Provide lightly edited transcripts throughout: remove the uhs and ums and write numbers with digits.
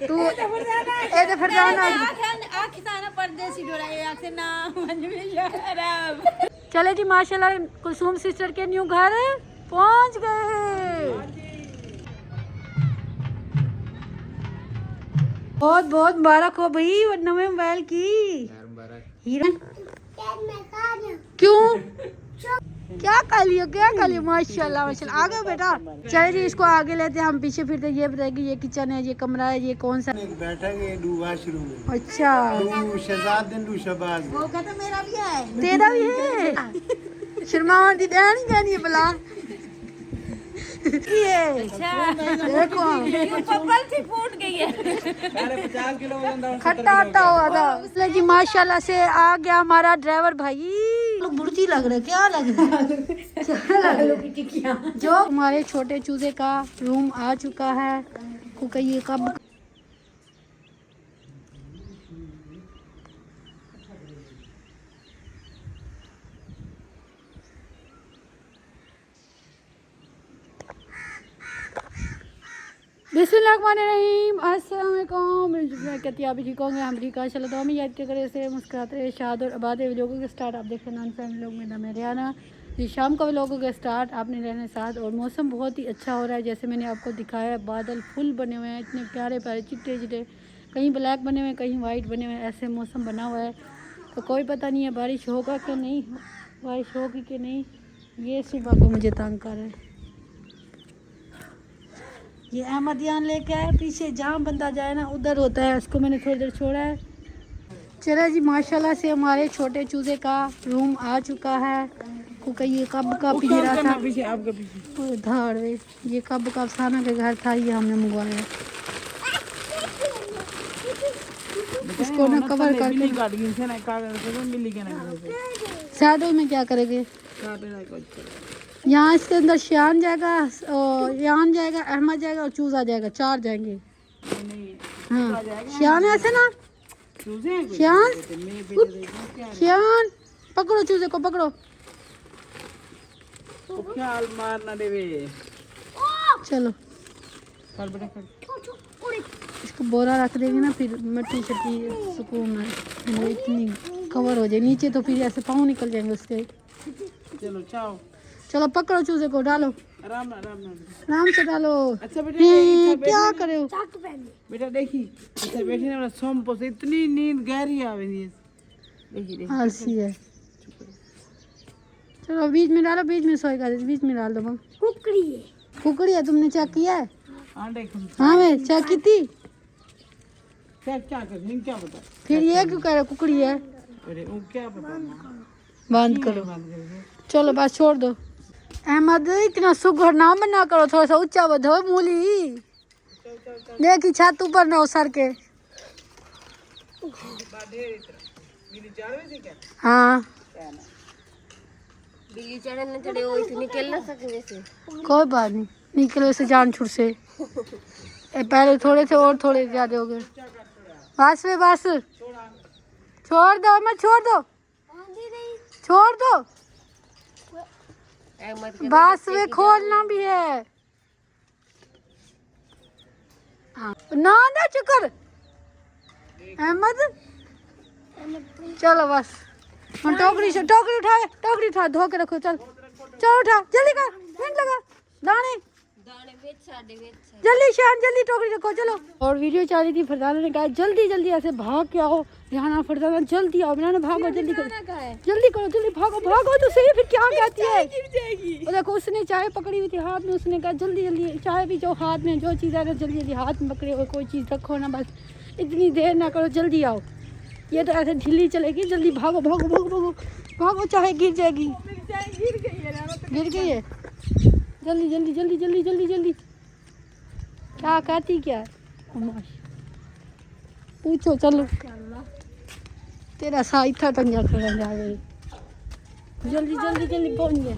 तू ए ते फिर जाना आँख ताना परदेसी डोरा ये आँख से ना मंज में शराब। चले जी माशाल्लाह कुसुम सिस्टर के न्यू घर पहुंच गए। बहुत बहुत मुबारक हो भाई नवे मोबाइल की। हीरा क्यों क्या कर लियो माशाल्लाह माशाल्लाह। आगे बेटा चले जी इसको आगे लेते हम पीछे फिरते। ये बताएगी ये किचन है, ये कमरा है, ये कौन सा बैठक है वॉशरूम। अच्छा शहजाद दिन शहबाज वो कहता मेरा भी है तेरा भी है। शर्मावन दी बहन कहनी है भला ये देखो पपल थी फूट गई है। 50 किलो खट्टा आटा हुआ था इसलिए जी माशाल्लाह से आ गया हमारा ड्राइवर भाई। बुर्जी लग रहा है क्या लग रहा है क्या लग रहा है? जो हमारे छोटे चूजे का रूम आ चुका है क्योंकि ये कब बिस्मिल्लाहिर्रहमानिर्रहीम। अस्सलाम वालेकुम। मैं कहती आप ठीक होंगे, हम ठीक हैं। चलो तो हम याद के करे से मुस्कुराते रहे शाद और आबाद व्लॉगों के स्टार्ट आप देखें नॉन फैमिली लोग में मेरे आना जी शाम का व्लॉगों के स्टार्ट आपने रहने साथ। और मौसम बहुत ही अच्छा हो रहा है जैसे मैंने आपको दिखाया है। बादल फुल बने हुए हैं इतने प्यारे प्यारे चिट्टे चिट्टे, कहीं ब्लैक बने हुए हैं कहीं वाइट बने हुए हैं, ऐसे मौसम बना हुआ है। तो कोई पता नहीं है बारिश होगा कि नहीं, बारिश होगी कि नहीं। ये सुबह को मुझे तंग कर रहा है। ये अहमदियान लेके आए पीछे जहाँ बंदा जाए ना उधर होता है, उसको मैंने थोड़ी देर छोड़ा है। चला जी माशाल्लाह से हमारे छोटे चूजे का रूम आ चुका है क्योंकि ये कब का पिंजरा था धाड़ ये कब का अफसाना के घर था, ये हमने मंगवाया। इसको ना कवर करके सैडो में क्या करेंगे यहाँ इसके अंदर शान जाएगा और यान जाएगा, अहमद जाएगा और चूजा जाएगा, 4 जाएंगे। हाँ शान ऐसे ना शान पकड़ो चूजे को पकड़ो। चलो इसको बोरा रख देंगे ना फिर मिट्टी शट्टी सुकून है इतनी कवर हो जाए नीचे तो फिर ऐसे पाँव निकल जाएंगे उसके। चलो चाओ चलो पकड़ो चूजे को डालो आराम से डालो। अच्छा क्या करे हो बेटा देखी अच्छा बैठी ना सोम से इतनी नींद गहरी आवे देखी आलसी है। चलो बीच में डालो, बीच में सोएगा, बीच में डाल दो। कुकड़ी है तुमने चेक किया है? हाँ मैं चेक की थी। क्या क्या पता फिर ये क्यों कह रहे कुकड़ी है? अरे वो क्या पता बंद करो चलो बस छोड़ दो। अहमद इतना सुघर ना बना करो, थोड़ा सा ऊंचा बढ़ो मूली। देखी छत ऊपर ना हो सर के। हाँ बिल्ली चढ़े न चढ़े वो इतनी निकल ना सके जैसे कोई बात नहीं, निकलो से जान छुट से। पहले थोड़े थे और थोड़े ज्यादा हो गए। बस वे बस छोड़ दो मत छोड़ दो छोड़ दो बस वे खोलना भी है। हाँ ना ना चुकर अहमद चलो बस टोकरी उठा धो के रखो। चल चलो उठा जल्दी कर मिनट लगा दाने जल्दी शान जल्दी टोकरी रखो चलो। और वीडियो चल रही थी फरजाना ने कहा जल्दी जल्दी ऐसे भाग के आओ यहाँ फरजाना जल्दी आओ। मैंने भागो जल्दी करो जल्दी भागो तो सही फिर क्या कहती है वो देखो उसने चाय पकड़ी हुई थी हाथ में, उसने कहा जल्दी जल्दी चाय भी जो हाथ में जो चीज़ है जल्दी जल्दी हाथ में पकड़े हुए कोई चीज़ रखो ना, बस इतनी देर ना करो जल्दी आओ। ये तो ऐसे ढीली चलेगी जल्दी भागो भागो भागो भागो भागो चाहे गिर जाएगी। गिर गई है जल्दी जल्दी जल्दी जल्दी जल्दी जल्दी क्या कहती क्या पूछो चलो तेरा साई था टंगा खड़ा जा गई जल्दी जल्दी जल्दी पहुंच गए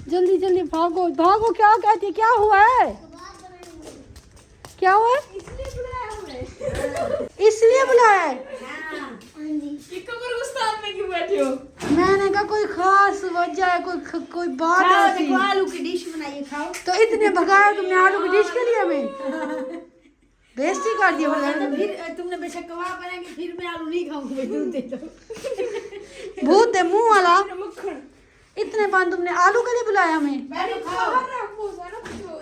जल्दी जल्दी भागो भागो। क्या कहती क्या हुआ है क्या हुआ है इसलिए बुलाया है कब्रिस्तान में क्यों बैठे हो? मैंने कहा कोई खास वजह है, कोई बात खाओ, ऐसी। देखो आलू की डिश बनाइए, खाओ। तो इतने भगाया तुमने आलू की डिश के लिए हमें, बेइज्जती कर दिया तो बोला। फिर तुमने बेशक कबाब बनाएंगे, फिर मैं आलू नहीं खाऊंगी, भाई दूध दे दो। भूत है मुंह वाला, इतने बार तुमने आलू के लिए बुलाया हमें, बैठो खाओ।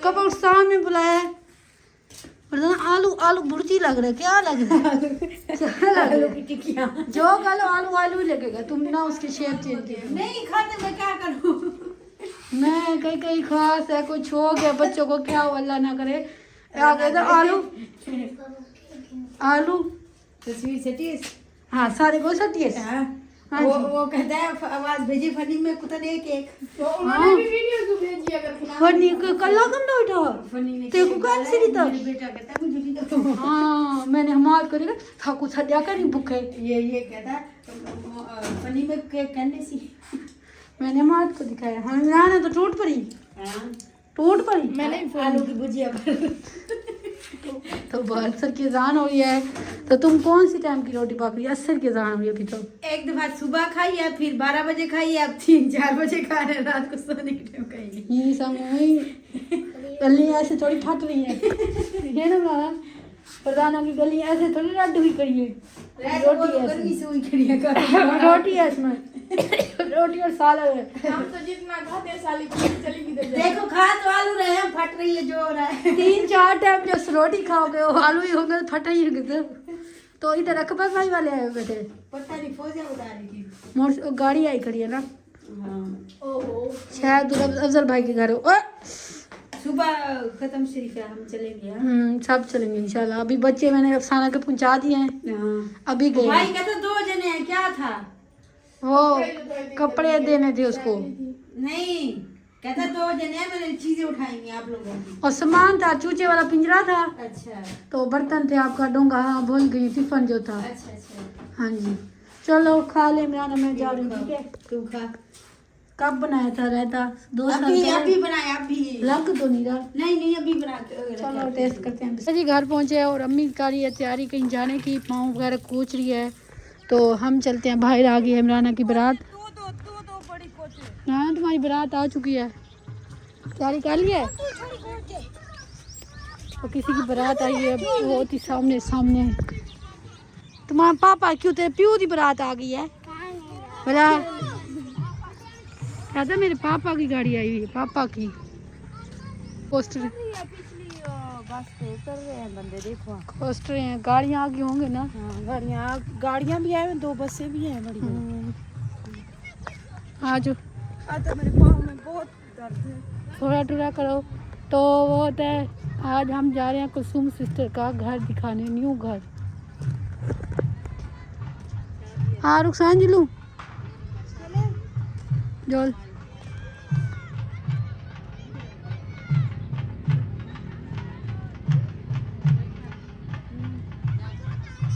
कब्रिस्तान में बुलाया है। फरजाना आलू आलू बुर्जी लग रहा है, क्या लग रहा है? क्या लग आलू रहा की है? टिक्कियाँ। जो आलू आलू आलू ही लगेगा, तुम ना उसकी शेप चेंज की। नहीं खाते, मैं क्या करूँ? मैं कहीं कहीं खास है, कोई शौक है बच्चों को, क्या हो अल्लाह ना करे। आ गया था आलू आलू। तस्वीर से टीस। हाँ सारे को सटिए। हाँ वो कहता है आवाज भेजी फनी में कुछ एक एक। उन्होंने भी वीडियो को भेजी अगर फनी कल्ला कंडा उठा फनी ने तेरे को कौन सी रीता? मेरा बेटा कहता है मुझे भी दो। हाँ मैंने हमार करेगा था कुछ हत्या करी भूखे। ये कहता है फनी में कहने सी। मैंने हमार को दिखाया, हम जाना तो टूट पड़ी, टूट पड़ी। मैंने आलू की भुजिया तो असर की जान हो रही है। तो तुम कौन सी टाइम की रोटी पक रही है? असर की जान हो रही है अभी तो। एक दफा सुबह खाई है, फिर 12 बजे खाई है, अब 3-4 बजे खा रहे हैं, रात को सोने के टाइम खाएंगे। ये सब गली ऐसे थोड़ी फट रही है, ये ना मारा प्रधाना की गली ऐसे थोड़ी रद्द हुई करी है। रोटी है गर्मी इसमें। से हुई खड़ी है रोटी है इसमें, रोटी और सालन है। हम तो जितना खाते हैं साली चली किधर देखो खा तो आलू रहे हैं, फट रही है जो हो रहा है। 3-4 टाइम जो रोटी खाओगे वो आलू ही होंगे, फटा ही होंगे। तो इधर अकबर भाई वाले आए बैठे, पता नहीं फौजिया उड़ा रही थी। मोटर गाड़ी आई खड़ी है ना, ओहो शायद उधर अफजल भाई के घर हो। सुबह खत्म शरीफ है, हम चलेंगे। हाँ? सब चलेंगे इंशाल्लाह। अभी बच्चे मैंने अफसाना के पहुंचा दिए हैं, अभी गए भाई कहता 2 जने हैं, क्या था? वो कपड़े देने थे उसको, नहीं कहता 2 जने हैं, मैंने चीजें उठाएंगी आप लोगों की। और सामान था, चूचे वाला पिंजरा था, अच्छा तो बर्तन थे आपका डोंगा, हाँ भूल गई, टिफिन जो था। अच्छा अच्छा हाँ जी चलो खा ले, मैं जा रही हूँ। ठीक है, तू खा। कब बनाया था रायता? 2 साल अभी पहले। अभी बनाया अभी। लग तो नहीं रहा। नहीं अभी बना चलो टेस्ट करते हैं। जी घर पहुँचे और अम्मी कर रही है तैयारी कहीं जाने की, पाँव वगैरह कूच रही है, तो हम चलते हैं। बाहर आ गई है इमराना की बारात। हाँ तुम्हारी बारात आ चुकी है, तैयारी कर ली है। तो किसी की बारात आई है बहुत ही सामने सामने। तुम्हारा पापा क्यों, तेरे प्यू की बारात आ गई है बोला। कहता मेरे पापा की गाड़ी आई हुई है, पापा की। पोस्टर बस पे उतर रहे हैं बंदे, देखो पोस्टर हैं, गाड़ियाँ आगे होंगे ना। हाँ गाड़ियाँ भी हैं, 2 बसें भी हैं बड़ी। आज तो मेरे पाँव में बहुत दर्द है। थोड़ा टूरा करो। तो वो होता है, आज हम जा रहे हैं कुलसुम सिस्टर का घर दिखाने, न्यू घर। हाँ रुखसान जी लूँ जोल।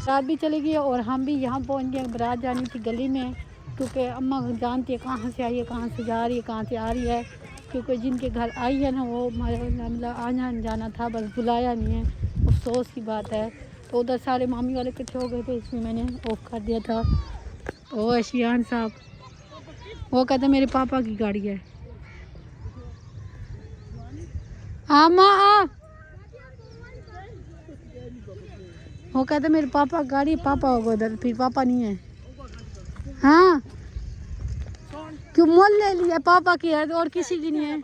रात भी चली गई और हम भी यहाँ पहुँच गए। बारात जानी थी गली में, क्योंकि अम्मा जानती है कहाँ से आई है, कहाँ से जा रही है, कहाँ से आ रही है। क्योंकि जिनके घर आई है ना वो मतलब आना जाना था, बस बुलाया नहीं है, अफसोस की बात है। तो उधर सारे मामी वाले इकट्ठे हो गए थे, इसमें मैंने ऑफ कर दिया था। ओ अशियान साहब वो कहते मेरे पापा की गाड़ी है। हाँ माँ वो कहते मेरे पापा गाड़ी, पापा होगा उधर, फिर पापा नहीं है। हाँ क्यों मोल ले लिया, पापा की है और किसी की नहीं है।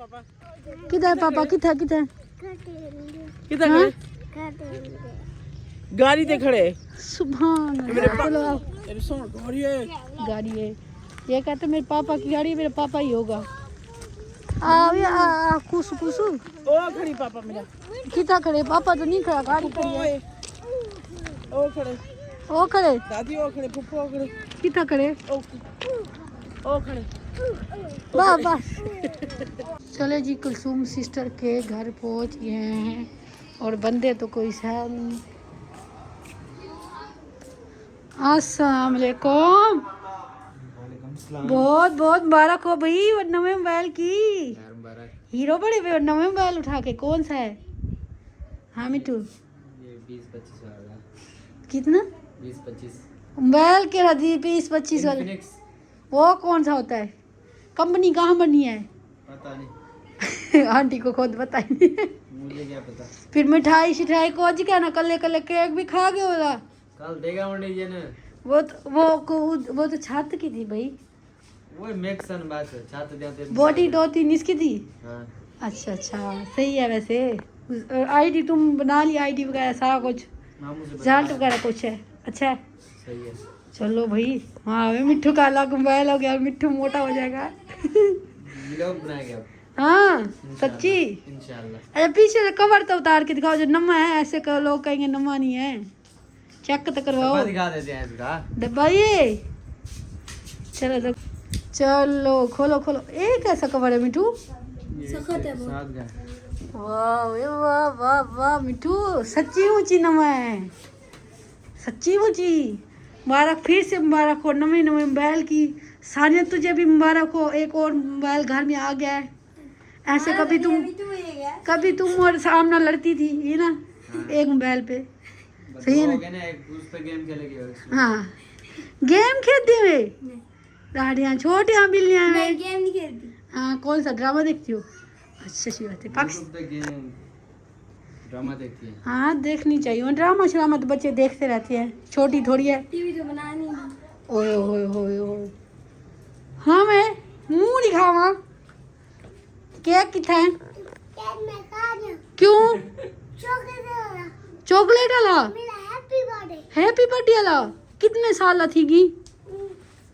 किधर पापा, किधर किधर किधर हाँ? गाड़ी दे खड़े। सुभान अल्लाह। चलो आओ, गाड़ी गाड़ी है। ये कहते मेरे पापा की गाड़ी है, मेरा पापा ही होगा। आ कुसु कुसु ओ खड़ी पापा मेरा। कितना खड़े, पापा तो नहीं खड़ा, गाड़ी खड़ी है। ओ खड़े ओ खड़े दादी, ओ खड़े फुफ्फो, ओ खड़े, कितना खड़े ओ खड़े। वाह वाह। चले जी कुलसुम सिस्टर के घर पहुंच गए हैं और बंदे तो कोई है नहीं। अस्सलाम वालेकुम। बहुत बहुत मुबारक हो भाई नवे मोबाइल की। हीरो बड़े हुए नवे मोबाइल उठा के। कौन सा है? हाँ मिट्टू ये 20-25 वाला। कितना? 20-25। बैल के रदी 20-25 वाले, इन्फिनिक्स, वो कौन सा होता है? कंपनी कहाँ बनी है? पता नहीं, आंटी को खुद बताइए। मुझे क्या पता। फिर मिठाई शिठाई को आज क्या ना कल केक भी खा गए होला। कल देगा मंडी जी ने। वो तो छात की थी भाई, वो मैक्सन बात है, छात्र जाते बॉडी 2-3 इसकी थी। हाँ, अच्छा सही है वैसे। आईडी तुम बना ली, आईडी वगैरह सारा कुछ, मामू से रिजल्ट वगैरह कुछ है? अच्छा है, सही है। चलो भाई। हाँ मिट्ठू का अलग मोबाइल हो गया, मिट्ठू मोटा हो जाएगा। व्लॉग बनाएंगे अब हाँ सच्ची। इंशाल्लाह। अरे पीछे से कवर तो उतार के दिखाओ, जो नमा है ऐसे लोग कहेंगे नमा नहीं है, चेक तो करवाओ। डब्बा दिखा देते हैं इसका। डब्बा ये, चलो चलो खोलो खोलो। ये कैसा कवर है मिठू? सखत है वो। वाह वाह वाह वाह मिठू, सच्ची ऊंची नमा है, सच्ची ऊंची। मुबारक, फिर से मुबारक हो नवे नवे मोबाइल की। सानिया तुझे भी मुबारक हो, एक और मोबाइल घर में आ गया है। ऐसे कभी तुम और सामना लड़ती थी ये ना, एक मोबाइल पे। सही है ना? एक उस पे गेम खेलेगी। हाँ गेम खेलती हुए दाढ़ियाँ छोटियाँ बिल्लियाँ में। गेम नहीं खेलती। हाँ कौन सा ड्रामा देखती हो? अच्छा अच्छी बात है। YouTube पे गेम ड्रामा देखती है। हाँ देखनी चाहिए, और ड्रामा श्रामा तो बच्चे देखते रहते हैं, छोटी थोड़ी है। टीवी तो बनानी है। ओए ओए ओए ओए। हाँ मैं मुंह दिखावा, केक कितना है? क्यों? चॉकलेट वाला? हैप्पी बर्थडे वाला? कितने साल थी?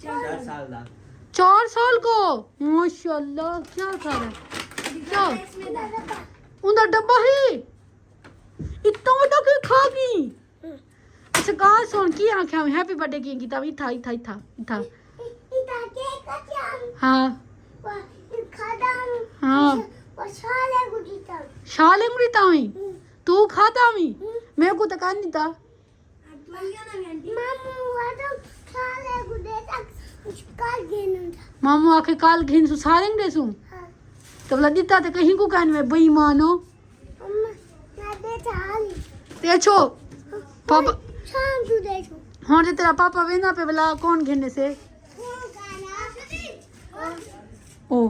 4 साल दा। 4 साल को? माशाल्लाह क्या साल है? क्या उनका डब्बा है? इतना बड़ा केक खा गई? अच्छा गाल सुन की आंखें में हैप्पी बर्थडे की था इथा इथा इथा इथा। हाँ हाँ शाले मुड़ीता हुई तू खाता हुई, मेरे को तो कहा नहीं था। मामू आके काल घेन सु सारेंगे सु तब लदिता ते कहीं को कहने में बेईमान हो। देखो पापा हाँ जे तेरा पापा वेंदा पे बोला कौन घेने से? ओ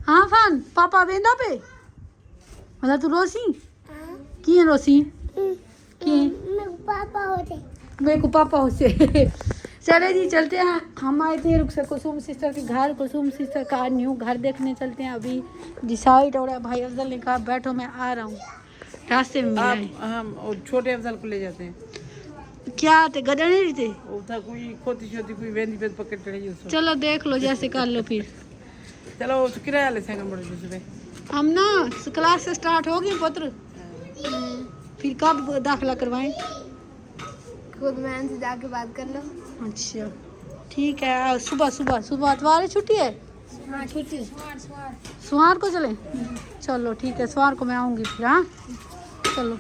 हाँ फान पापा वेंदा पे बोला तू रोसी की है रोसी की मेरे को पापा होते। चले जी चलते हैं, हम आए थे रुक से कुसुम सिस्टर के घर, कुसुम सिस्टर का न्यू घर देखने चलते हैं। अभी डिसाइड हो रहा है, भाई अफजल ने कहा बैठो मैं आ रहा हूँ, रास्ते में मिला है। हम और छोटे अफजल को ले जाते हैं। क्या थे गधे नहीं थे? वो था कोई खोती छोती कोई वेंदी पे पकड़ चढ़ी उसको। चलो देख लो जैसे कर लो फिर। चलो वो किराया ले संग बड़े दूसरे हम ना क्लास से स्टार्ट हो गए पुत्र, फिर कब दाखिला करवाएं? खुद मैम से जाके बात कर लो। अच्छा ठीक है, आओ सुबह सुबह सुबह तुम्हारी छुट्टी है? हाँ छुट्टी सोमवार को चले? चलो ठीक है, सोमवार को मैं आऊँगी फिर। हाँ चलो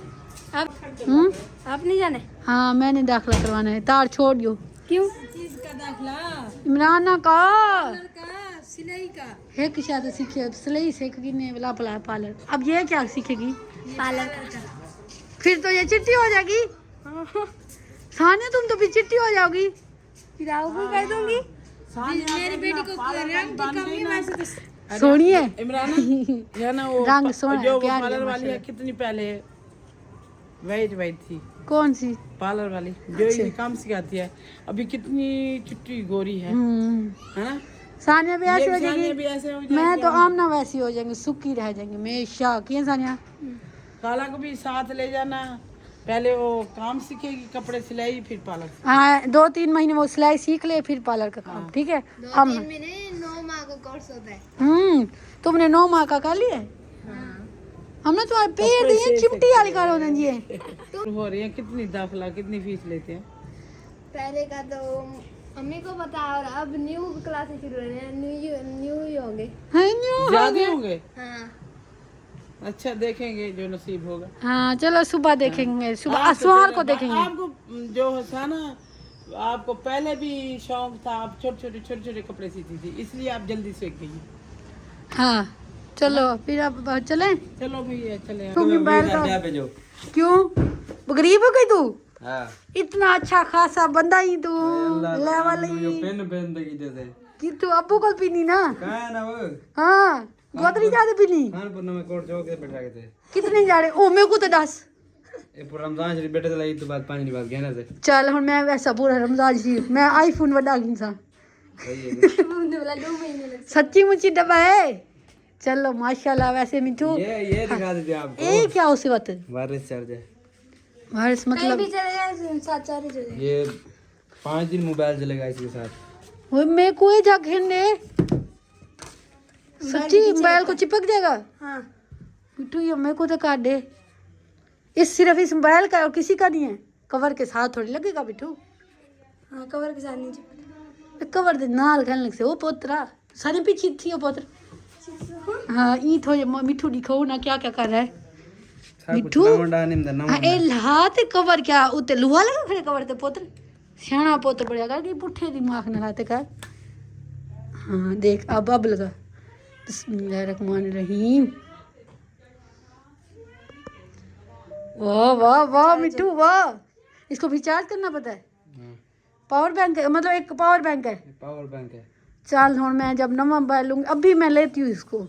आप नहीं जाने? हाँ मैंने दाखिला करवाना है, तार छोड़ दो। क्यों? इमराना का सिलाई का है कि शायद सीखे सिलाई सीखेगी नहीं वाला पला पार्लर। अब ये क्या सीखेगी? पार्लर का। फिर तो ये चिट्ठी हो जाएगी। सानिया तुम तो फिर चिट्ठी हो जाओगी। फिर आपको कर दूंगी। मेरी बेटी को रंग की कमी वैसे तो सोनी है इमराना है ना वो रंग सोना है, जो प्यारी है पार्लर वाली है माशाल्लाह। कितनी पहले वाइट थी कौन सी? पार्लर वाली जो ये काम सिखाती है, अभी कितनी चिट्टी गोरी है ना? सानिया भी ऐसी हो सानिया भी जाएगी, ऐसे हो जाएगी। मैं तो आमना वैसी हो जाएंगे, सुखी रह जाएंगे हमेशा। किए सानिया? काला को भी साथ ले जाना, पहले वो काम सीखेगी कपड़े सिलाई फिर पार्लर। हाँ 2-3 महीने वो सिलाई सीख ले फिर पार्लर का काम। ठीक है हम 9 माह का कोर्स होता है। तुमने 9 माह का कर लिया? हमने तुम्हारे पेड़ दिए चिमटी वाली करो ना जी। हो रही है कितनी दाखिला कितनी फीस लेते हैं? पहले का तो मम्मी को पता है, और अब न्यू क्लासेस शुरू हो रहे हैं, न्यू ही होंगे। ज्यादा होंगे? हाँ अच्छा देखेंगे जो नसीब होगा। हाँ चलो सुबह देखेंगे, सुबह सोमवार को देखेंगे। आपको जो था ना, आपको पहले भी शौक था, आप छोटे छोटे कपड़े सीती थी, इसलिए आप जल्दी सीख गई। हाँ चलो फिर अब चले। चलो भैया चले। तुम भी बैठ जाओ। पे जो क्यों गरीब हो गई तू? हाँ इतना अच्छा खासा बंदा ही तू लेवल ये ही पेन पेन दे जैसे कि तू अब्बू को पीनी ना कहाँ है ना वो हाँ गोदरी ज्यादा पीनी खानपुर में कोट चौक से बैठा थे कितने जा रहे ओ मेरे को तो दस ये पूरा रमजान शरीफ बैठे थे तो बात 5 बात कहना से चल हुन मैं वैसा पूरा रमजान शरीफ मैं आईफोन वड़ा इंसान सही है मुंडे वाला 2 महीने लग सच्ची मुच्ची डब्बा है चलो माशाल्लाह वैसे मिठू ये दिखा देते आपको ये क्या उसे बात वायरस चार्ज है वायरस कहीं मतलब भी चले जाए साथ चारे चले ये 5 दिन मोबाइल चलेगा इसके साथ वो मैं कोई जा खेलने सच्ची मोबाइल को चिपक जाएगा हाँ मिठू ये मेरे को तो काट दे इस सिर्फ इस मोबाइल का और किसी का नहीं है कवर के साथ थोड़ी लगेगा मिठू हाँ कवर के साथ नहीं चिपका कवर दे नाल खेलने से वो पोतरा सारे पीछे थी वो पोतरा हाँ ई थोड़े मिठू दिखाओ ना क्या क्या कर रहा है मिठू हाँ ए लाते कवर क्या उते लुहा लगा खड़े कवर ते पोतर सियाना पोतर बढ़िया कर कि पुठे दिमाग न लाते कर हाँ देख अब लगा बिस्मिल्लाहिर्रहमानिर्रहीम वाह वाह वाह मिठू वाह इसको भी चार्ज करना पता है पावर बैंक है मतलब एक पावर बैंक है पावर बैंक है चल हूँ मैं जब नवा मोबाइल लूँगी अभी मैं लेती हूँ इसको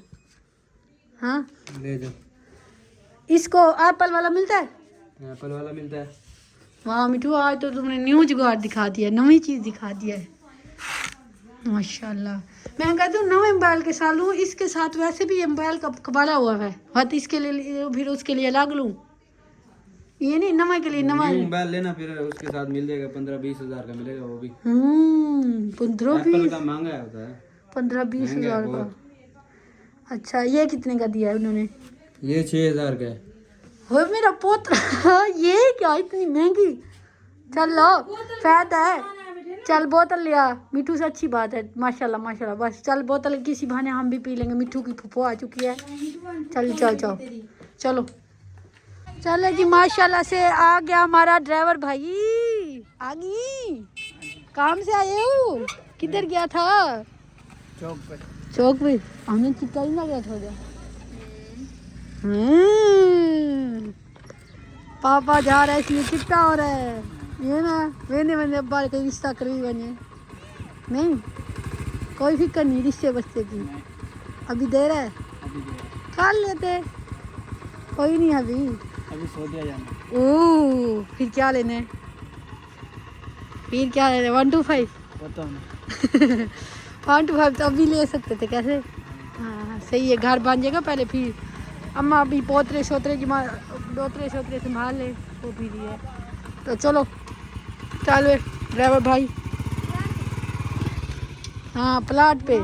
हाँ ले जाओ इसको एप्पल वाला मिलता है एप्पल वाला मिलता है वाह मिठू आज तो तुमने न्यू जुगाड़ दिखा दिया नई चीज़ दिखा दिया है माशाल्लाह मैं कहती हूँ नए मोबाइल के साथ लूँ इसके साथ वैसे भी ये मोबाइल का बड़ा हुआ है बात इसके लिए फिर उसके लिए अलग लूँ ये नहीं नवा के लिए नवा मोबाइल लेना फिर उसके साथ मिल जाएगा 15-20 हजार का मिलेगा वो भी 15-20 का महंगा होता है 15-20 हजार का अच्छा ये कितने का दिया है उन्होंने ये 6000 का है हो मेरा पोता ये क्या इतनी महंगी चल लो फायदा है चल बोतल लिया मिठू से अच्छी बात है माशाल्लाह माशाल्लाह बस चल बोतल किसी बहाने हम भी पी लेंगे मिठू की फुफो आ चुकी है चल चल जाओ चलो चलो जी माशाल्लाह से आ गया हमारा ड्राइवर भाई आ गई काम से आए हो किधर गया था चौक पे हमने चिट्टा ही ना गया थोड़ा पापा जा रहा है इसलिए चिट्टा हो रहा है ये ना वेने मैंने अब्बा कोई रिश्ता करवी बने नहीं कोई फिक्र नहीं रिश्ते बच्चे की अभी दे रहा है कर लेते कोई नहीं अभी सो दिया जाना ओह फिर क्या लेना है फिर क्या लेना है 125 पता नहीं 125 तो अभी ले सकते थे कैसे हाँ सही है घर बन जाएगा पहले फिर अम्मा अभी पोतरे शोतरे की दोतरे शोतरे संभाल ले वो भी है तो चलो चलो ड्राइवर भाई हाँ प्लाट पे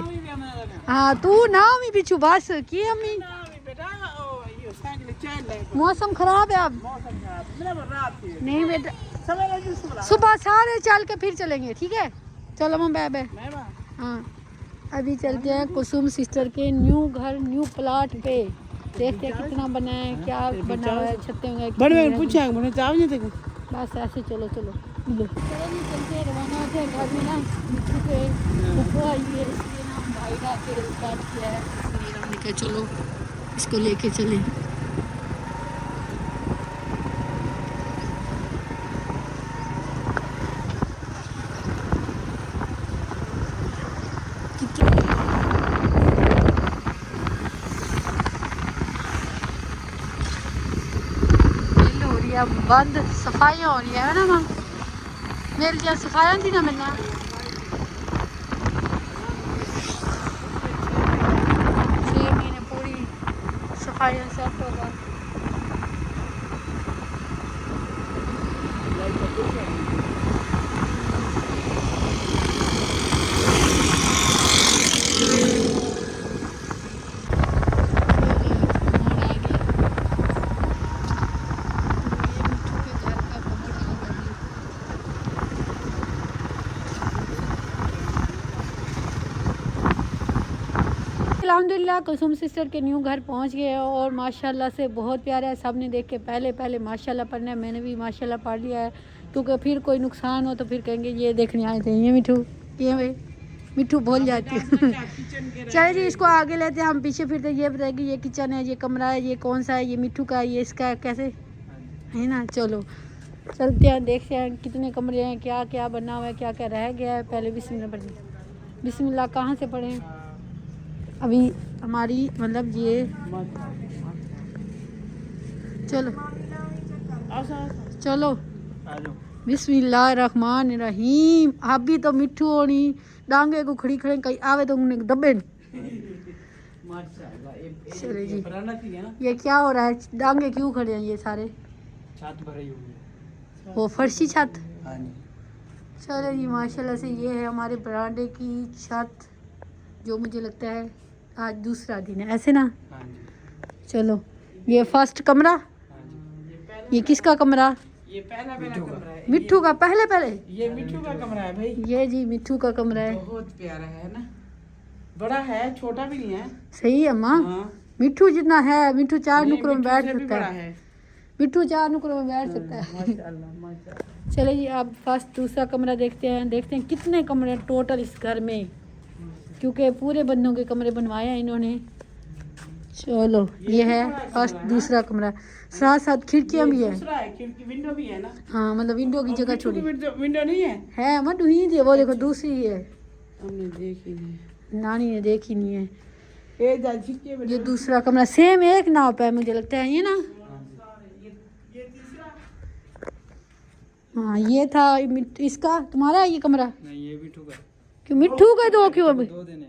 हाँ तू ना अम्मी पीछू बस की अम्मी मौसम खराब है अब नहीं बेटा सुबह सारे चल के फिर चलेंगे ठीक है चलो हम बाय बाय हाँ अभी चलते हैं कुसुम सिस्टर के न्यू घर न्यू प्लाट पे देखते हैं कितना बना है क्या बना हुआ है छत्ते बड़े पूछा मैंने चाव नहीं देखो बस ऐसे चलो चलो चलो नहीं चलते रवाना होते हैं घर में ना मिट्टी पे फुफो आई है इसलिए ना हम भाई का के स्टार्ट किया है इसलिए हमने कहा चलो इसको लेके चले बंद सफाइयाँ हो रही है ना मां मेरे लिए सफाइयाँ थी ना मिलना 6 महीने पूरी सफाइयाँ सेट होगा अल्हम्दुलिल्लाह कुसुम सिस्टर के न्यू घर पहुंच गए और माशाल्लाह से बहुत प्यारा है। सब ने देख के पहले माशाल्लाह पढ़ना है, मैंने भी माशाल्लाह पढ़ लिया है क्योंकि फिर कोई नुकसान हो तो फिर कहेंगे ये देखने आए थे। ये मिठू ये भाई मिठू भूल जाती है। चलिए जी इसको आगे लेते हैं हम, पीछे फिरते ये बताएगी ये किचन है, ये कमरा है, ये कौन सा है, ये मिठू का है, ये इसका है, कैसे है ना। चलो चलते हैं, देखते हैं कितने कमरे हैं, क्या क्या बना हुआ है, क्या क्या रह गया है। पहले बिस्मिल्लाह पढ़ें। बिस्मिल्लाह कहाँ से पढ़ें? अभी हमारी मतलब ये चलो चलो बिस्मिल्लाहिर्रहमानिर्रहीम। आप भी तो मिठू होनी डांगे को खड़ी खड़े कहीं आवे तो उन्हें दबे। चले जी, ये क्या हो रहा है? डांगे क्यों खड़े हैं ये सारे? छत भरी हुई है। वो फर्शी छत। हाँ जी। चलो जी, माशाल्लाह से ये है हमारे बरामदे की छत, जो मुझे लगता है आज दूसरा दिन है, ऐसे ना? हाँ जी। चलो, ये फर्स्ट कमरा। हाँ जी। ये किसका कमरा? ये पहला कमरा है। मिट्ठू का? पहले ये मिट्टू का कमरा है भाई। ये जी मिट्ठू का कमरा है। बहुत प्यारा है ना, बड़ा है, छोटा भी नहीं है। सही है अम्मा। हाँ। मिट्ठू जितना है, मिट्ठू 4 नहीं, नुकरों में मिट्टू बैठ से भी सकता बड़ा है। है। मिट्ठू 4 नुकरों में बैठ सकता है। माशाल्लाह माशाल्लाह। चलो जी, अब फर्स्ट दूसरा कमरा देखते हैं कितने कमरे हैं टोटल इस घर में, क्योंकि पूरे बंदों के कमरे बनवाए हैं इन्होंने। चलो, ये है फर्स्ट दूसरा कमरा, साथ साथ खिड़कियाँ भी है। दूसरा है, खिड़की विंडो भी है ना। हाँ, मतलब विंडो की जगह छोड़ी विंडो नहीं है। मत हुई थी, वो देखो दूसरी है, हमने देखी नहीं। नानी ने देखी नहीं है। ये जा खिड़की में ये दूसरा कमरा सेम एक नाव पे है मुझे लगता है, ये ना? ये तीसरा। हाँ, ये था इसका। तुम्हारा है ये कमरा? नहीं, ये मिठू का। क्यों मिट्ठू का दो? क्यों अभी 2 दिन है।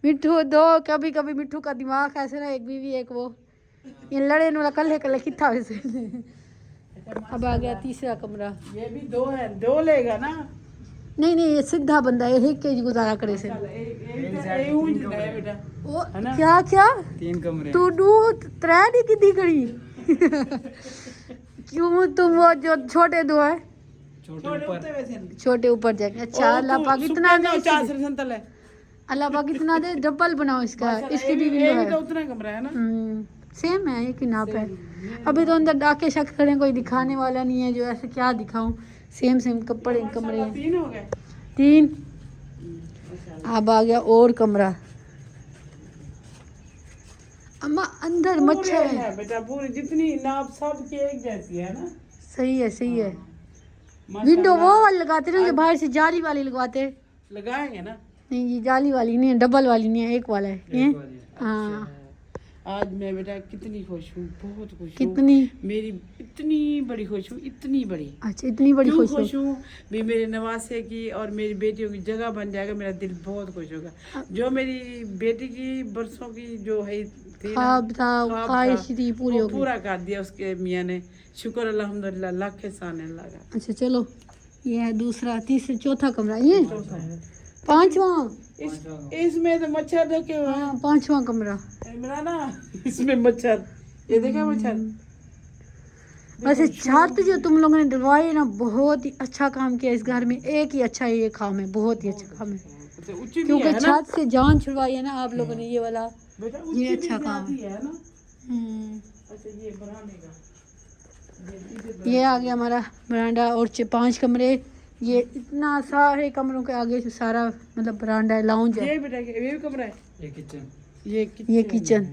मिट्ठू दो? कभी कभी मिट्ठू का दिमाग ऐसे ना, एक बीवी एक वो, ये लड़े वाला कल कितना वैसे। अब आ गया तीसरा कमरा। ये भी 2 है, 2 लेगा ना। नहीं नहीं, ये सीधा बंदा है, एक के गुजारा करे से। बेटा वो है ना? क्या क्या 3 कमरे। तू दू त्रै दी किदी खड़ी? क्यों तुम वो जो छोटे दो है, छोटे ऊपर। छोटे ऊपर जाएंगे। अच्छा, अल्लाह पाक इतना दे, है। अल्लाह पाक इतना दे, डबल बनाओ इसका, इसकी भी ये विंडो भी है। तो उतना कमरा है ना। सेम है, एक ही नाप है। अभी तो अंदर डाके शख्स खड़े, कोई दिखाने वाला नहीं है, जो ऐसे क्या दिखाऊं। सेम कपड़े कमरे हैं। 3 हो गए। 3। अब आ गया और कमरा। अम्मा अंदर मच्छर है। है बेटा, पूरी जितनी नाप सब की एक जैसी है ना। सही है सही है। माशाल्लाह। विंडो वो वाली लगाते ना, जो बाहर से जाली वाली लगवाते। लगाएंगे ना। नहीं, ये जाली वाली नहीं है, डबल वाली नहीं है, एक वाला है ये। हाँ, आज मैं बेटा कितनी खुश हूँ, बहुत खुश हूँ। कितनी? मेरी इतनी बड़ी खुश हूँ, इतनी बड़ी। अच्छा, इतनी बड़ी क्यों खुश खुश हो? हूँ भी मेरे नवासे की और मेरी बेटियों की जगह बन जाएगा, मेरा दिल बहुत खुश होगा। जो मेरी बेटी की बरसों की जो है थी ना, ख्वाब था, ख्वाब ख्वाहिश था, थी, पूरी वो हो गई। पूरा कर दिया उसके मियाँ ने। शुक्र अल्हम्दुलिल्लाह, लाख एहसान है अल्लाह का। अच्छा चलो, ये है दूसरा, तीसरा, चौथा कमरा, ये पांचवा। इसमें तो मच्छर रखे हुए हैं। हाँ, पांचवा कमरा। इमरान ना, इसमें मच्छर, ये देखा मच्छर। वैसे छत जो तुम लोगों ने डलवाई है ना, बहुत ही अच्छा काम किया इस घर में। एक ही अच्छा ये काम है, बहुत ही अच्छा काम है, अच्छा, ऊंची भी क्योंकि है ना छत से जान छुड़वाई है ना आप लोगों ने, ये वाला। बेटा, ये ऊंची अच्छा भी काम आती है ना। हम्म। अच्छा, ये बनाने का ये आ गया हमारा बरांडा और 5 कमरे। ये इतना सारे कमरों के आगे से सारा मतलब बरांडा है, लाउंज है। ये बेटा, ये भी कमरा है। ये किचन। ये किचन।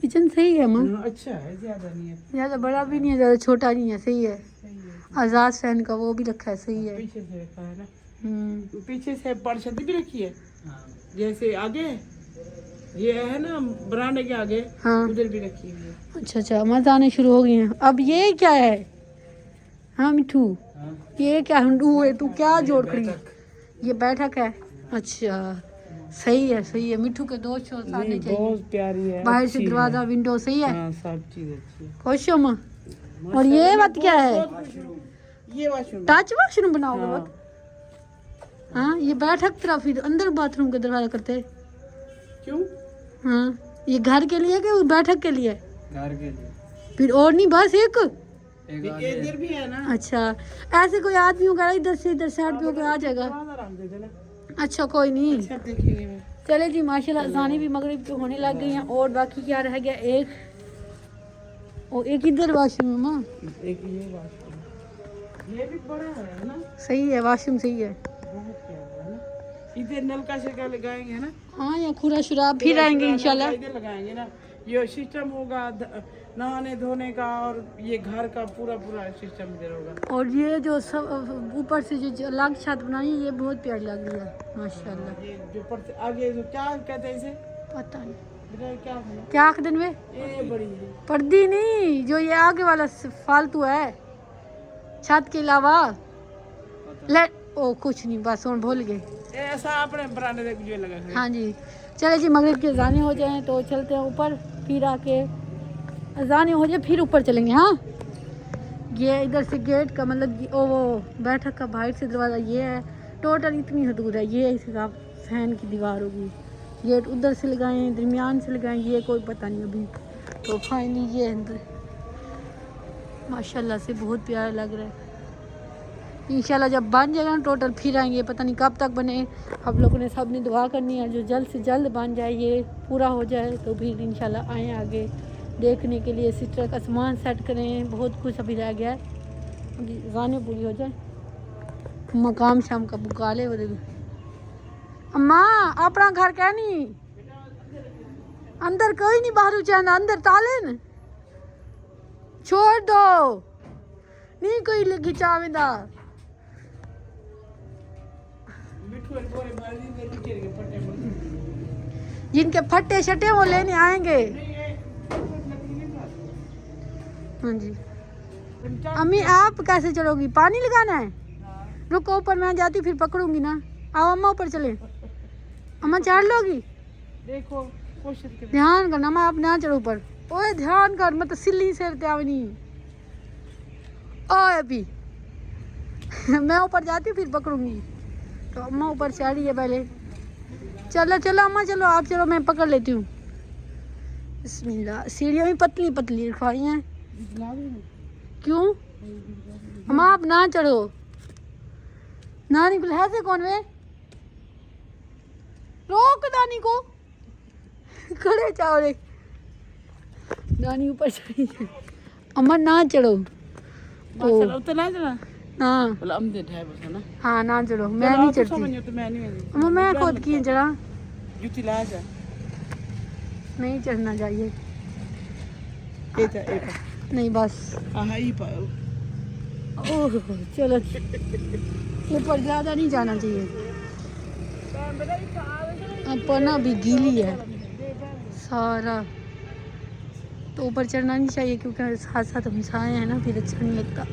किचन सही है माँ, अच्छा है, ज्यादा नहीं है। ज़्यादा बड़ा भी नहीं है, ज़्यादा छोटा नहीं है, सही है। सही है। आज़ाद फैन का वो भी रखा है, सही है। पीछे से रखा है ना, हम्म। पीछे से परछती भी रखी है। हाँ। जैसे आगे ये है ना बरामदे के आगे, हाँ, उधर भी रखी हुई है। अच्छा अच्छा, मज़ा आने शुरू हो गई हैं। अब ये क्या है? हाँ मिठू, हाँ। ये क्या हंडू है? तू क्या जोड़ खड़ी है? ये बैठक है। अच्छा, सही है सही है। मिठू के 2 शो आने नहीं, चाहिए। बहुत प्यारी है, बाहर अच्छी से है। दरवाजा, विंडो, सही है। हाँ, सब चीज अच्छी है। खुश हो माँ? और ये बात क्या है? ये वाशरूम। टच वॉशरूम बनाओगे हाँ। बात? हाँ, ये बैठक तरफ फिर अंदर बाथरूम का दरवाजा करते। क्यों? हाँ, ये घर के लिए कि बैठक के लिए? घर के लिए। फिर और नहीं, बस एक? एक आगे इधर भी है ना। अच्छा, ऐसे कोई आदमी होगा इधर से इधर साइड पे होकर आ जाएगा। अच्छा कोई नहीं, अच्छा, देखेंगे मैं। चले जी। माशाल्लाह अज़ानें भी मगरिब की होने लग गई हैं। और बाकी क्या रह गया? एक और एक इधर वाशरूम है माँ। एक ये वाशरूम, ये भी बड़ा है ना, सही है, वाशरूम सही है। बहुत प्यारा है ना। इधर नलका शलका लगाएंगे है ना, हाँ, या खुरा शुरा फिर आएंगे इंशाल्लाह। इधर लगाएंगे ना। ये सिस्टम होगा नहाने धोने का और ये घर का पूरा पूरा सिस्टम इधर होगा। और ये जो सब ऊपर से जो अलग छत बनाई है, ये बहुत प्यारी लग रही है माशाल्लाह। ये जो पर आगे जो क्या कहते हैं इसे, पता नहीं बेटा क्या है? क्या आख दिन में ये बड़ी है। पर्दी नहीं, जो ये आगे वाला फालतू है छत के अलावा। ले ओ कुछ नहीं, बस हम भूल गए। ये ऐसा अपने बरामदे में जो लगा है। हाँ जी, चले जी, मगरिब के अज़ानें हो जाएं तो चलते हैं ऊपर, फिर आके अज़ानें हो जाए फिर ऊपर चलेंगे। हाँ, ये इधर से गेट का मतलब वो बैठक का बाहर से दरवाज़ा ये है। टोटल इतनी हदूद है, ये इस हिसाब फैन की दीवार होगी। गेट उधर से लगाए, दरमियान से लगाए, ये कोई पता नहीं अभी। तो फाइनली ये अंदर माशाल्लाह से बहुत प्यारा लग रहा है। इंशाल्लाह जब बन जाएगा ना टोटल फिर आएंगे, पता नहीं कब तक बने। हम लोगों ने सब ने दुआ करनी है जो जल्द से जल्द बन जाए, ये पूरा हो जाए तो फिर इंशाल्लाह आएँ आगे देखने के लिए। सिस्टर का सामान सेट करें, बहुत कुछ अभी रह गया है, अभी गाने पूरी हो जाए। मकाम शाम का बुका ले वो अम्मा अपना घर क्या नहीं अंदर कोई नहीं, बाहर जाना, अंदर ताले न छोड़ दो, नहीं कोई लेके चावेदा। जिनके फट्टे शटे वो लेने आएंगे। हाँ जी, अम्मी आप कैसे चलोगी? पानी लगाना है? रुको ऊपर मैं जाती फिर पकड़ूंगी ना। आओ अम्मा ऊपर चले। अम्मा चढ़ लोगी? देखो कोशिश कर। ध्यान करना अम्मा, आप ना चढ़ो ऊपर। ओए ध्यान कर, मत सिल्ली से त्यावनी। ओए अभी मैं ऊपर जाती फिर पकड़ूंगी। तो अम्मा ऊपर चढ़ी है पहले। चलो चलो अम्मा चलो, आप चलो मैं पकड़ लेती हूँ। बिस्मिल्लाह। सीढ़ियाँ भी पतली पतली रखवाई हैं। क्यों अम्मा आप ना चढ़ो, ना निकल है से कौन वे रोक नानी को खड़े चावले। नानी ऊपर चढ़ी है। अम्मा ना चढ़ो। ओ उतना चला ना बोला हम दे है बस ना। हाँ ना चढ़ो, मैं नहीं चढ़ती। तो मैं नहीं अम्मा मैं खुद की चढ़ा, जुती ला जा। नहीं चढ़ना चाहिए। एता नहीं बस हां ई पा। ओह चलो ऊपर ज़्यादा नहीं जाना चाहिए। अपना भी गीली है सारा, तो ऊपर चढ़ना नहीं चाहिए क्योंकि साथ साथ हम साए हैं ना, फिर अच्छा नहीं लगता।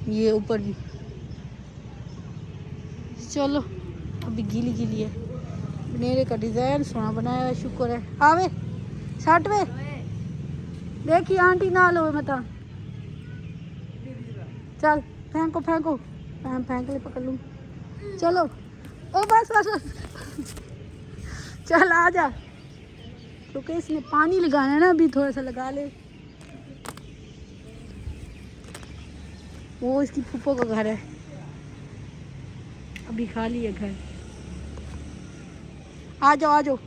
ये ऊपर भी चलो अभी गीली गीली है। बनेरे का डिज़ाइन सोना बनाया है, शुक्र है। आवे 60वे देखिए आंटी ना लो मता। चल फेंको फेंको, मैं फेंक ले पकड़ लूँ। चलो ओ बस बस बस चल आ जा, क्योंकि इसने पानी लगाना है ना, अभी थोड़ा सा लगा ले। वो इसकी फूफो का घर है, अभी खाली है घर। आ जाओ आ जाओ।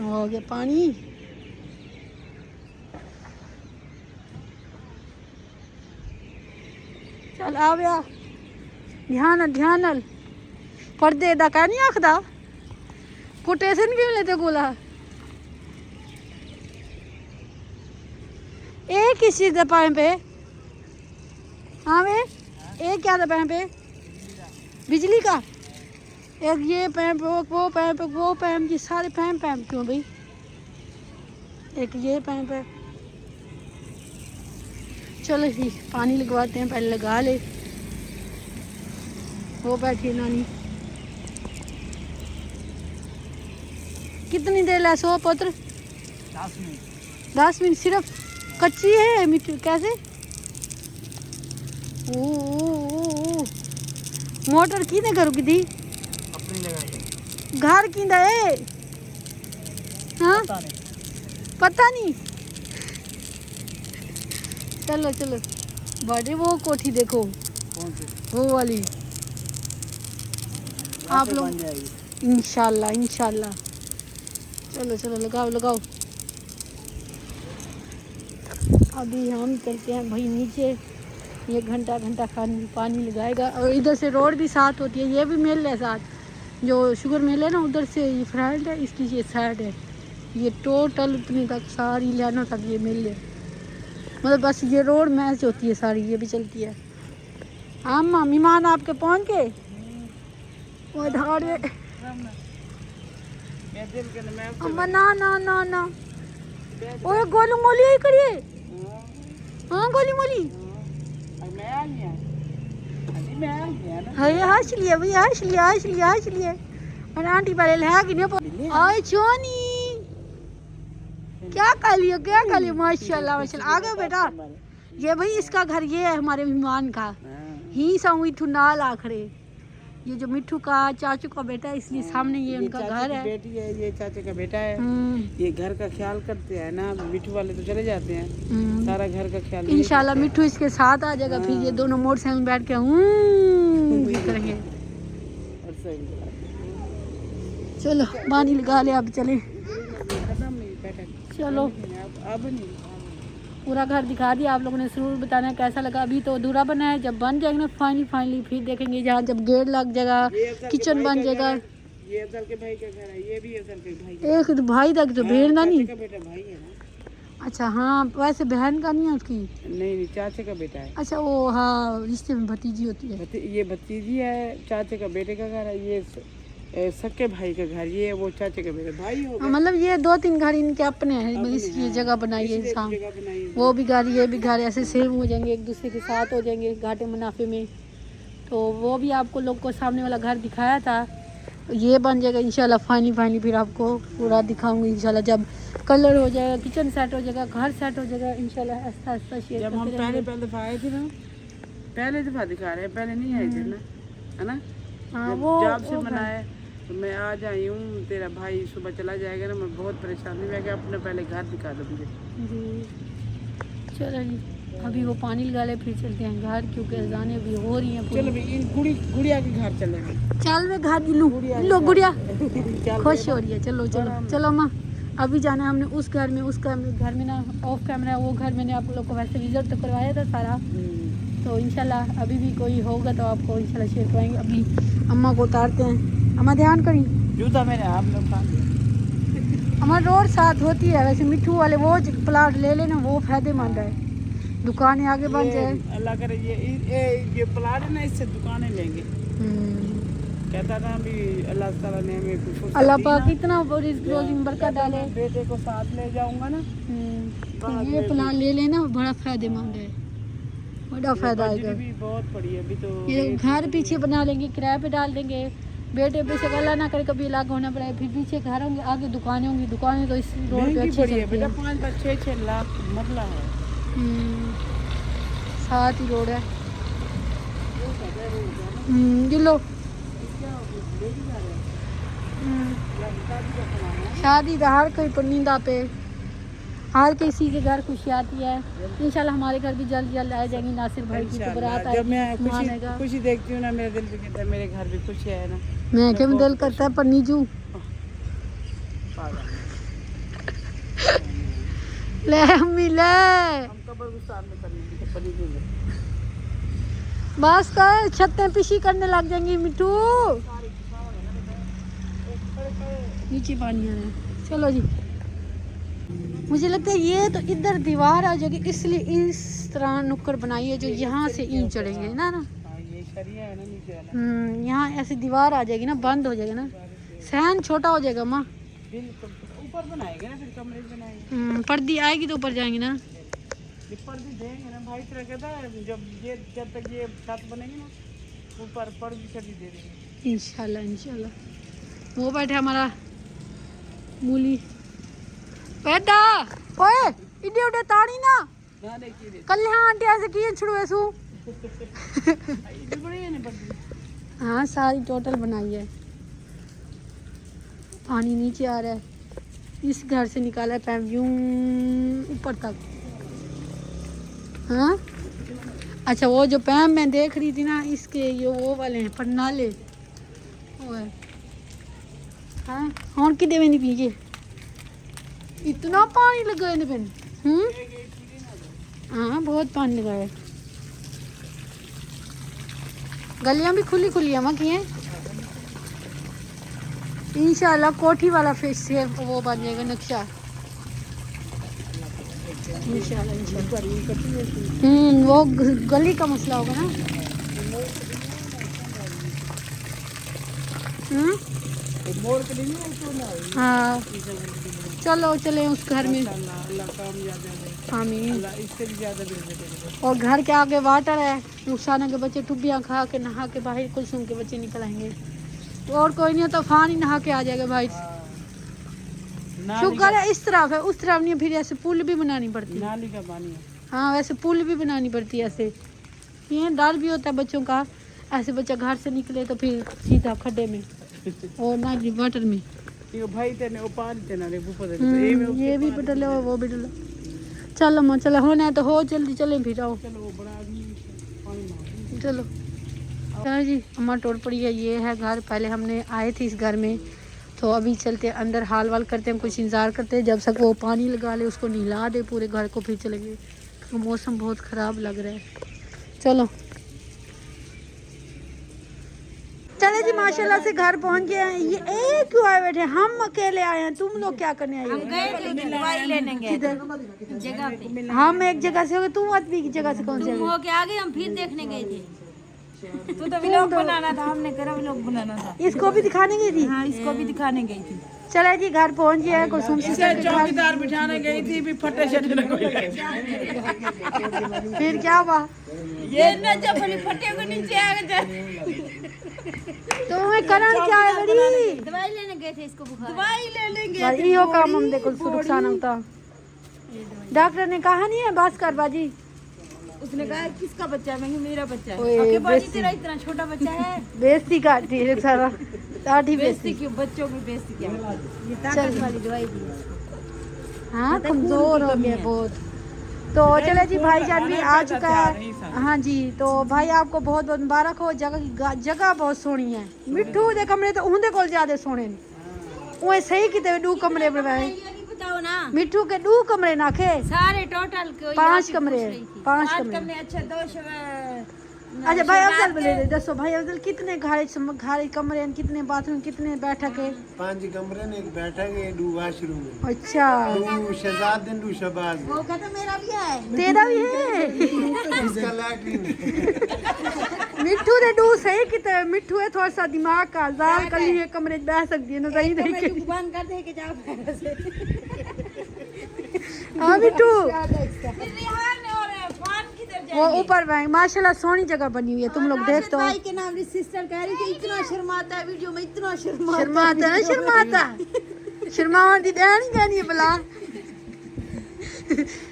हो गया पानी। चल आ गया। ध्यान ध्यान नाल पर्दे दा कह नहीं आखदा, कोटेशन क्यों लेते गोला? एक किस चीज़ का पैम पे? हाँ वे एक क्या था पैम पे? बिजली का। एक ये पैम्प, वो पैम्प, वो पैम्प, ये सारे पैम्प क्यों भाई? एक ये पैम्प है। चलो जी पानी लगवाते हैं, पहले लगा ले। वो बैठी नानी। कितनी देर है सो पुत्र? 10 मिनट। 10 मिनट सिर्फ? कच्ची है मिट्टी कैसे? ओ मोटर किने करू की थी? अपनी लगाई घर की है? हाँ पता नहीं। चलो चलो बड़े वो कोठी देखो, कौन से वो वाली। आप लोग इंशाल्लाह इंशाल्लाह। चलो चलो लगाओ लगाओ। अभी हम चलते हैं भाई नीचे, ये घंटा घंटा पानी लगाएगा। और इधर से रोड भी साथ होती है, ये भी मिल है साथ, जो शुगर मिल है ना उधर से ये फ्रंट है, इसकी ये साइड है। ये टोटल उतनी तक सारी लाइनों तक ये मिल है, मतलब बस ये रोड मैच होती है सारी, ये भी चलती है। हाँ मेहमान आपके पहुँच गए वो धारे। अम्मा ना ना ना ना ओए गोलू मोली ही करिए। हाँ गोली मोली हंस लिया भैया, हंस लिया। और आंटी पहले है कि नहीं आए चोनी क्या कर लियो माशाल्लाह माशाल्लाह। आ गए बेटा, ये भाई इसका घर ये है हमारे मेहमान का ही मिठू नाल आखड़े। ये जो मिठू का चाचू का बेटा है, इसलिए सामने ये उनका घर है। बेटी है, ये चाचा का बेटा है। ये घर का ख्याल करते हैं ना, मिठू वाले तो चले जाते हैं, सारा घर का ख्याल। इंशाल्लाह मिठू इसके साथ आ जाएगा, फिर ये दोनों मोटरसाइकिल बैठ के करेंगे। चलो पानी लगा ले, अब चले। चलो अब नहीं, पूरा घर दिखा दिया आप लोगों ने, जरूर बताना कैसा लगा। अभी तो अधूरा बना है, जब बन जाएगा ना फाइनली फिर देखेंगे, जहाँ जब गेट लग जाएगा, किचन बन जाएगा। ये अफजल के भाई का घर है, ये भी अफजल के भाई एक तो भाई तक तो बहन का नहीं। बेटा भाई है ना। अच्छा हाँ, वैसे बहन का नहीं है उसकी। नहीं चाचे का बेटा है। अच्छा वो हाँ, रिश्ते में भतीजी होती है। ये भतीजी है, चाचे का बेटे का घर है। ये सक्के भाई का घर, ये वो चाचे का बेटा भाई होगा। मतलब ये 2-3 घर इनके अपने हैं, इसलिए जगह बनाई है इंसान। वो भी घर ये भी घर, ऐसे सेम हो जाएंगे, एक दूसरे के साथ हो जाएंगे घाटे मुनाफे में। तो वो भी आपको लोग को सामने वाला घर दिखाया था, ये बन जाएगा इंशाल्लाह फाइनली। फिर आपको पूरा दिखाऊंगी इंशाल्लाह, जब कलर हो जाएगा, किचन सेट हो जाएगा, घर सेट हो जाएगा इंशाल्लाह। ऐसा शेयर जब हम पहले दफा आए थे ना, पहले दफा दिखा रहे हैं, पहले नहीं आए थे ना, है ना। हाँ वो जब से बनाया तो मैं आज आई हूँ, तेरा भाई सुबह चला जाएगा ना, मैं बहुत परेशान हूँ। मैं अपने पहले घर दिखा दो मुझे जी। चलो जी, अभी वो पानी लगा ले, फिर चलते हैं घर, क्योंकि अजानें अभी हो रही हैं। चलो भाई, इन गुड़िया के घर चलेंगे। चल वे घर लो गुड़िया खुश हो रही है। चलो माँ, अभी जाना है हमने उस घर में ना ऑफ कैमरा वो घर मैंने आप लोग को वैसे विजिट तो करवाया था सारा। तो इंशाल्लाह अभी भी कोई होगा तो आपको इंशाल्लाह शेयर कराएंगे। अभी अम्मा को उतारते हैं। अम्मा ध्यान करी, जूता मैंने आप लोग खा लिया। हमारी रोड साथ होती है वैसे, मिठू वाले वो प्लाट ले लेना, वो फायदेमंद है, दुकानें आगे बन जाए। अल्लाह करे ये प्लाट है ना, इससे दुकानें लेंगे। कहता था अभी अल्लाह ताला ने हमें कुछ, अल्लाह पाक इतना रोज़ी बरकत डाले। बेटे को साथ ले जाऊंगा ना, तो ये प्लाट ले लेना, बड़ा फायदेमंद है, बड़ा फायदा आएगा। भी बहुत पड़ी है अभी तो। ये घर पीछे बना लेंगे, किराए पे डाल देंगे, बेटे पे से अल्लाह ना करे कभी अलग होना पड़े। फिर पीछे घर होंगे, आगे दुकानें होंगी, दुकानें तो इस रोड पे अच्छी पड़ी है चलती बेटा। हैं। 5-6 लाख मरला है, साथ ही रोड है। ये लो शादी तो हर कोई परनिंदा पे, हर किसी के घर खुशी आती है। इंशाल्लाह हमारे घर भी जल्द आ जाएंगी। नासिर भाई की तो बारात जब मैं आएगा। खुशी देखती हूँ ना, मेरा दिल भी कहता है मेरे घर भी खुशी है ना। मैं क्या दिल करता है पन्नीजू ले अम्मी ले, हम कब्रिस्तान में करने की पड़ी नहीं। बस कर छतें पिशी करने लग जाएंगी मिठू, नीचे पानी आ रहा है। चलो जी, मुझे लगता है ये तो इधर दीवार आ जाएगी, इसलिए इस तरह नुक्कड़ बनाई है जो यहाँ से ईंट चढ़ेंगे ना। ये शरिया है ना नीचे वाला। यहाँ ऐसी दीवार आ जाएगी ना, बंद हो जाएगा ना, सहन छोटा हो जाएगा माँ। बिल्कुल ऊपर बनाएंगे ना, फिर कमरे बनाएंगे। पर्दी आएगी तो ऊपर जाएंगे ना, पर्दी देंगे ना भाई। तरह कहता है जब तक ये छत बनेगी ना, ऊपर पर्दी छड़ी दे देंगे इंशाल्लाह। वो बैठे हमारा मूली बेटा, ओए इडे उडे ताड़ी ना कल हाँ आंटी ऐसे किए छुड़वे सू। हाँ सारी टोटल बनाई है। पानी नीचे आ रहा है, इस घर से निकाला है पैप यूं ऊपर तक। हाँ अच्छा, वो जो पैम मैं देख रही थी ना, इसके ये वो वाले हैं पन्नाले वो है। हाँ और कि देवे नहीं पीके इतना पानी लगा है पे। हाँ बहुत पानी लगा है। गलियां भी खुली खुली है की हैं। इंशाल्लाह कोठी वाला फिश से वो बन जाएगा नक्शा इंशाल्लाह इंशाल्लाह। वो गली का मसला होगा ना। हाँ चलो चले उस घर में। आमीन। और घर के आगे वाटर है, रुखसाना के बच्चे टुब्बियाँ खा के नहा के बाहर कुलसुम के बच्चे निकल आएंगे। तो और कोई नहीं, तो फान ही नहा के आ जाएगा भाई। शुक्र है इस तरफ है, उस तरफ नहीं, फिर ऐसे पुल भी बनानी पड़ती है। नाली का पानी है। हाँ वैसे पुल भी बनानी पड़ती है ऐसे। ये डर भी होता है बच्चों का, ऐसे बच्चा घर से निकले तो फिर सीधा खड्डे में और ना वाटर में। ये भाई तेने वो पानी तेना रे ऊपर ये भी डले और वो भी डले। चलो माँ चलो, होना है तो हो, जल्दी चले फिर आओ। चलो वो बड़ा आदमी पानी चलो चलो जी, अम्मा टोल पड़ी है। ये है घर, पहले हमने आए थे इस घर में, तो अभी चलते हैं अंदर, हाल वाल करते हैं, कुछ इंतज़ार करते हैं जब तक वो पानी लगा ले, उसको नहला दे पूरे घर को, फिर चलेंगे। तो मौसम बहुत ख़राब लग रहा है। चलो चले जी, माशाल्लाह से घर पहुंच गए हैं। ये एक क्यों आए बैठे, हम अकेले आए हैं, तुम लोग क्या करने आए हो? दवाई लेने गए जगह पे। हम एक जगह से हो गए, तुम आदमी की जगह से कौन से? हो के आगे हम फिर देखने गए थे। तू तो व्लॉग बनाना था, हमने करा व्लॉग बनाना था। इसको भी दिखाने गई थी? हाँ इसको भी दिखाने गई थी। चले जी घर पहुंच गया है कुलसुम सिस्टर के घर। चौकीदार बिठाने गई थी भी फटे शटे न कोई। फिर क्या हुआ? ये न जब फटे को नीचे आ गए। तुम्हें करन क्या है बड़ी? दवाई लेने गए थे, इसको बुखार दवाई ले लेंगे। बड़ी हो काम हम देखो नुकसान होता। डॉक्टर ने कहा नहीं है बस कर बाजी। उसने कहा किसका बच्चा है? मैं कहा, मेरा बच्चा है। ओए, ओके बाजी बेइज्जती। तेरा इतना छोटा बच्चा है। बेइज्जती काटती है सारा, बेइज्जती काटी बेइज्जती। क्यों? बच्चों की बेइज्जती क्या? ये ताकत वाली दवाई दी। हाँ कमजोर हो गया बहुत। तो चले जी, भाईजान भी आ चुका है। हाँ जी, तो भाई आपको बहुत बहुत मुबारक हो। जगह बहुत सोहनी है। मिठू दे कमरे तो उहदे कोल ज्यादा सोहने ने। वो सही किते दो कमरे बनवाए। बताओ ना, मिठू के दो कमरे नाखे, सारे टोटल के 5 कमरे, 5 कमरे। अच्छा 2 अच्छा भाई अफजल बोले दसो, भाई अफजल कितने घाड़े कमरे हैं, कितने बाथरूम, कितने बैठक है? 5 कमरे ने, एक बैठक है, 2 वॉशरूम है। अच्छा 2 शहजाद दिन 2 शहबाज। वो कहता मेरा भी है। तेरा भी है? इसका लैट्रिन है। मिठू ने दो सही किते, मिठू है थोड़ा सा दिमाग का जाल कली है, कमरे में बैठ सकती है ना, सही नहीं के। बंद कर दे के जाओ पैरों से। हाँ मिठू रिहान और फान किधर वो ऊपर में माशाल्लाह सोहनी जगह बनी हुई है, तुम लोग देख तो। भाई के नाम सिस्टर कह रही थी इतना शर्माता है वीडियो में, इतना शर्माता। शर्माता है, शर्मावा दी नहीं जानी है भला।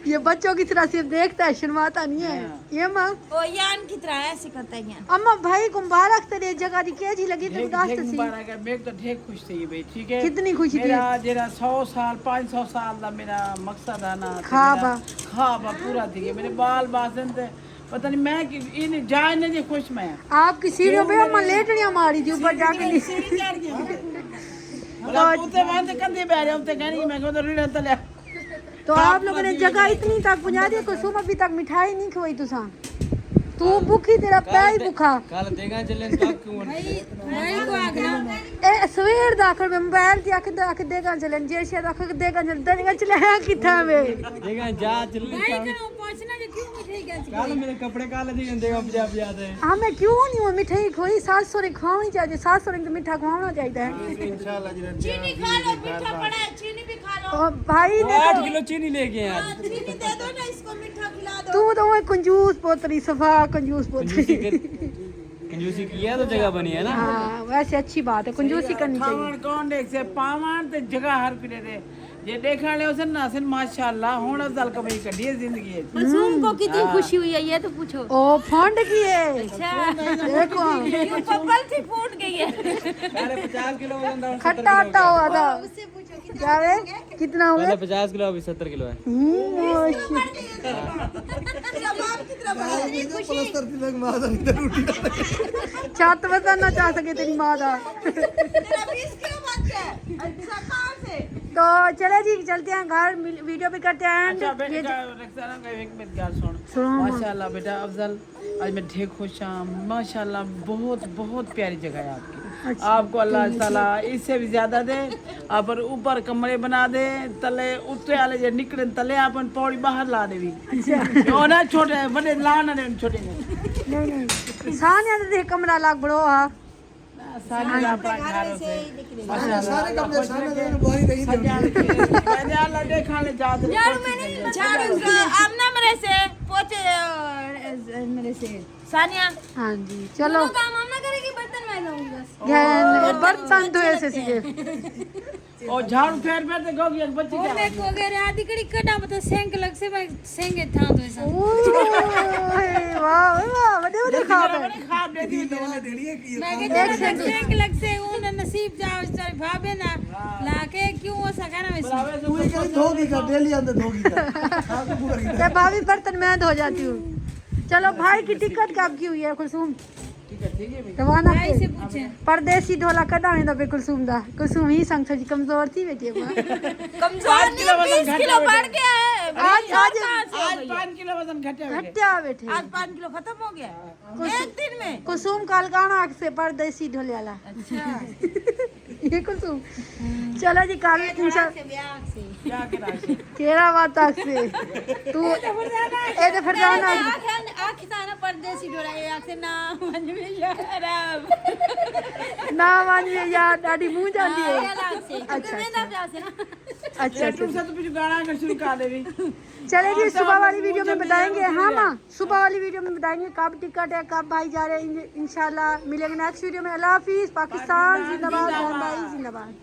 ये बच्चों की तरह सिर्फ देखता है, शर्माता नहीं है। ये माँ ओ यान की तरह ऐसे करता है यान। अम्मा भाई को मुबारक तेरे जगह दी केजी लगी तो उदास सी। मुबारक है, मैं तो ढेर खुश थी भाई। ठीक है, कितनी खुशी थी? मेरा जेरा 100 साल 500 साल दा मेरा मकसद है ना, ख्वाब पूरा थी गया। मेरे बाल बासन थे, पता नहीं मैं कि इन जाए ने जे खुश मैं। आपकी सीढ़ियों पे अम्मा लेटड़ियां मारी थी ऊपर जाके। तो उते वहां ते कंधे बैठे उते कहनी मैं को तो रीड़ा तले। तो आप लोगों ने जगह इतनी तक पहुंचा दी, कुसुम अभी तक मिठाई नहीं खवाई तुसा। तू भूखी, तेरा पैर भूखा। कल देगा चलें तो क्यों नहीं को आगना ए सवेर दा आखर में मोबाइल ते आख देगा चलन जे शायद आख देगा चल देगा चले है किथा वे देगा जा चलें। पहुंचना जो क्यों मिठाई गया? कल मेरे कपड़े काले दिखे देगा पंजाब याद है। हमें क्यों नहीं वो मिठाई खोई? सास ससुर खवानी चाहिए, सास ससुर तो मीठा खवाना चाहिए है। इंशाल्लाह जरा चीनी खा लो, मीठा पड़ा है, चीनी भी खा लो। और भाई 8 किलो चीनी लेके आए आज। चीनी दे दो ना, इसको मीठा खिला दो। तू तो वो कंजूस पोतरी, सफा कंजूस पोतरी। कंजूसी किया तो जगह बनी है ना। हाँ वैसे अच्छी बात है, कंजूसी करनी चाहिए। खावन कौन देख से पावन ते जगह हर फिरे दे जे देखा ले उसे नासिन माशाल्लाह होण अफजल कमाई कढ़ी है जिंदगी है। मासूम को कितनी खुशी हुई है ये तो पूछो। ओ फंड की है अच्छा देखो, क्यों पपल थी फूट गई है। पहले 50 किलो वजन था, खट्टा आटा हुआ था। उससे पूछो कि क्या वे कितना हुआ? पहले 50 किलो अभी 70 किलो है। जवाब कितना बड़ा इतनी खुशी। छत बता ना चाह सके तेरी माँ का। तेरा 20 किलो बच गया। अच्छा कहां से? तो चले जी चलते हैं घर, वीडियो भी करते हैं। अच्छा एंड बेटा रखसाना का एक मिनट गाल सुन। सुनो माँ। माशाल्लाह बेटा अफजल आज मैं ढेर खुश हूँ। माशाल्लाह बहुत बहुत प्यारी जगह है आपकी। आपको अल्लाह ताला इससे भी ज्यादा दे। आप ऊपर कमरे बना दे, तले उत्ते वाले जे निकले तले अपन पौड़ी बाहर ला देवी। ओ ना छोटे बड़े ला ना दे छोटे ने। नहीं नहीं सानिया दे कमरा लाग बड़ो हा सारे अपना घर से सारे कमरे सारे दिन बोरी रही थी। मैंने अल्लाह देखा ले जात झाड़ू मैंने झाड़ू आमना मेरे से पोछे मेरे से सानिया हाँ जी चलो काम हम ना करेगी, बर्तन मैं धोऊंगी बस। बर्तन धोए से सीधे और झाड़ू फेर फेर ते गोगी एक बच्ची और क्या मैं को गए आधी कड़ी कटा बता सेंक लग से मैं सेंगे था तो ऐसा ओए वाह वाह बड़े बड़े खाब है खाब दे दी तो मैं के सेंक लग से उन नसीब जाओ सारी भाभे ना लाके क्यों ऐसा कहना वैसे पूरी करी धोगी का डेली अंदर धोगी का ये भाभी बर्तन मैं धो जाती हूँ। चलो भाई की टिकट कब की हुई है कुलसुम रवाना भाई से पूछे परदेसी ढोला कटाने दा पे कुलसुम दा कुलसुम ही संग थोड़ी कमजोर थी बेटी कमजोर नहीं 20 किलो बढ़ गया है आज आज आज 5 किलो वजन घटे हुए घटिया बैठे आज 5 किलो खत्म हो गया एक दिन में। कुसुम कालकाना से परदेसी ढोले वाला अच्छा ये कुलसुम चलो जी काल क्या करा से केरा बात से तू ए तो फिर जाना आँख था ना परदेसी डोरा ये आँख से ना मन में शराब ना मान में यार दादी मुंह जाती है अच्छा अच्छा तुमसे तो कुछ गाना कर शुरू कर देवी। चले जी सुबह वाली वीडियो में बताएंगे। हाँ माँ सुबह वाली वीडियो में बताएंगे कब टिकट है कब भाई जा रहे हैं। इंशाल्लाह मिलेंगे नेक्स्ट वीडियो में। अल्लाह हाफिज। पाकिस्तान जिंदाबाद, भाई जिंदाबाद।